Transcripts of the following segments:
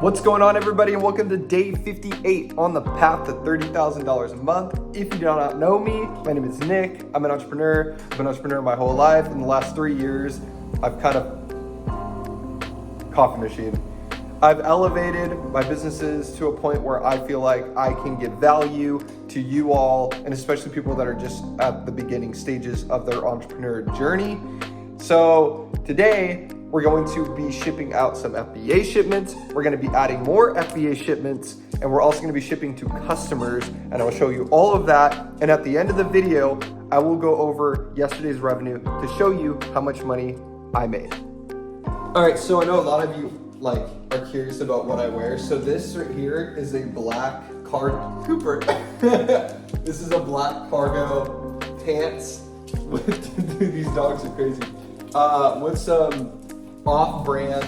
What's going on, everybody, and welcome to day 58 on the path to $30,000 a month. If you do not know me, my name is Nick. I'm an entrepreneur. I've been an entrepreneur my whole life. In the last 3 years, I've coffee machine. I've elevated my businesses to a point where I feel like I can give value to you all, and especially people that are just at the beginning stages of their entrepreneur journey. So today, we're going to be shipping out some FBA shipments. We're going to be adding more FBA shipments, and we're also going to be shipping to customers, and I will show you all of that. And at the end of the video, I will go over yesterday's revenue to show you how much money I made. All right, so I know a lot of you are curious about what I wear. So this right here is a black Cooper. This is a black cargo pants. These dogs are crazy. With some off-brand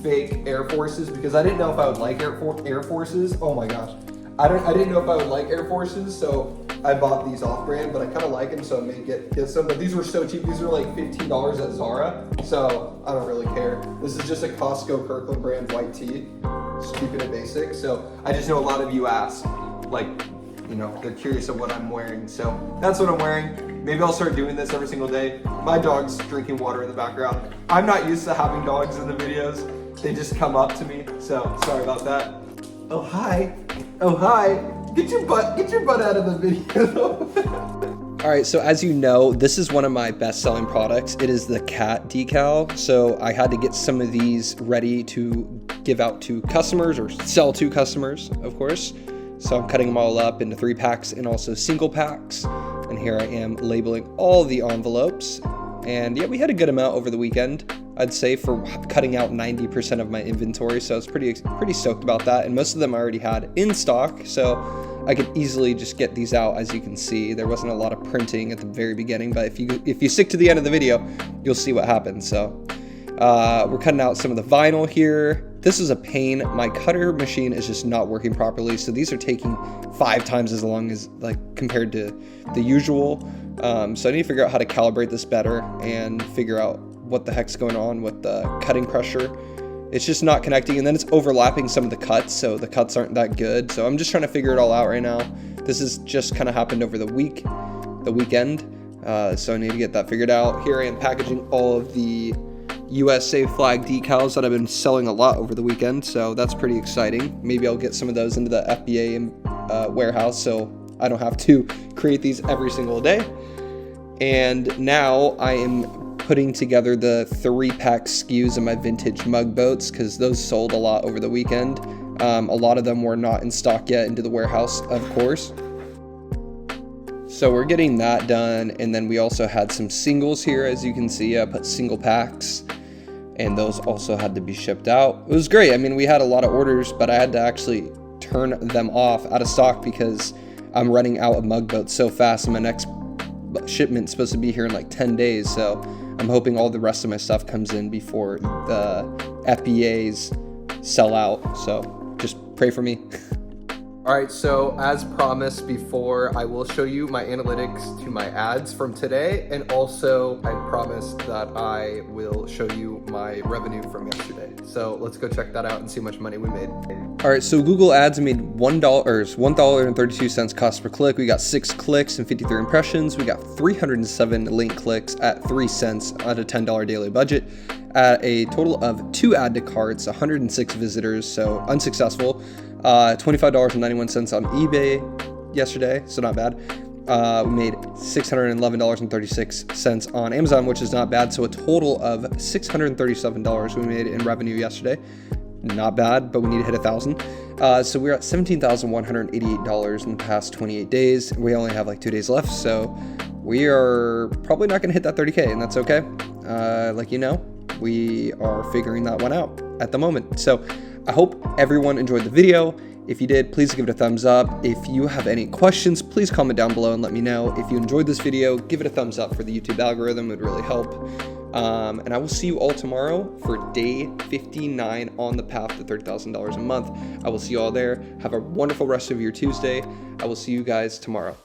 fake Air Forces, because I didn't know if I would like Air Forces. Oh my gosh, I didn't know if I would like Air Forces, so I bought these off-brand, but I kind of like them, so I may get some. But these were so cheap. These were like $15 at Zara, so I don't really care. This is just a Costco Kirkland brand white tee, just keeping it basic. So I just know a lot of you ask, they're curious of what I'm wearing, so that's what I'm wearing. Maybe I'll start doing this every single day. My dog's drinking water in the background. I'm not used to having dogs in the videos. They just come up to me, so sorry about that. Oh, hi. Oh, hi. Get your butt out of the video. All right, so as you know, this is one of my best-selling products. It is the cat decal. So I had to get some of these ready to give out to customers, or sell to customers, of course. So I'm cutting them all up into 3-packs and also single packs. And here I am labeling all the envelopes. And yeah, we had a good amount over the weekend, I'd say, for cutting out 90% of my inventory. So I was pretty stoked about that. And most of them I already had in stock, so I could easily just get these out. As you can see, there wasn't a lot of printing at the very beginning, but if you stick to the end of the video, you'll see what happens. So we're cutting out some of the vinyl here. This is a pain. My cutter machine is just not working properly, so these are taking 5 times as long as compared to the usual. So I need to figure out how to calibrate this better and figure out what the heck's going on with the cutting pressure. It's just not connecting, and then it's overlapping some of the cuts, so the cuts aren't that good. So I'm just trying to figure it all out right now. This has just kind of happened over the weekend. So I need to get that figured out. Here I am packaging all of the USA flag decals that I've been selling a lot over the weekend, so that's pretty exciting. Maybe I'll get some of those into the FBA warehouse, so I don't have to create these every single day. And now I am putting together the 3-pack SKUs of my vintage mug boats, because those sold a lot over the weekend. A lot of them were not in stock yet into the warehouse, of course. So we're getting that done, and then we also had some singles here. As you can see, I put single packs, and those also had to be shipped out. It was great. I mean, we had a lot of orders, but I had to actually turn them off out of stock because I'm running out of mug boats so fast, and my next shipment's supposed to be here in like 10 days. So I'm hoping all the rest of my stuff comes in before the FBAs sell out. So just pray for me. All right, so as promised before, I will show you my analytics to my ads from today, and also I promised that I will show you my revenue from yesterday. So let's go check that out and see how much money we made. All right, so Google Ads made $1.32 cost per click. We got 6 clicks and 53 impressions. We got 307 link clicks at 3 cents on a $10 daily budget. At a total of 2 add to carts, 106 visitors, so unsuccessful. $25.91 on eBay yesterday, so not bad. We made $611.36 on Amazon, which is not bad. So a total of $637 we made in revenue yesterday. Not bad, but we need to hit 1,000. So we're at $17,188 in the past 28 days. We only have like 2 days left, so we are probably not going to hit that 30K, and that's okay. We are figuring that one out at the moment. So I hope everyone enjoyed the video. If you did, please give it a thumbs up. If you have any questions, please comment down below and let me know. If you enjoyed this video, give it a thumbs up for the YouTube algorithm. It would really help. And I will see you all tomorrow for day 59 on the path to $30,000 a month. I will see you all there. Have a wonderful rest of your Tuesday. I will see you guys tomorrow.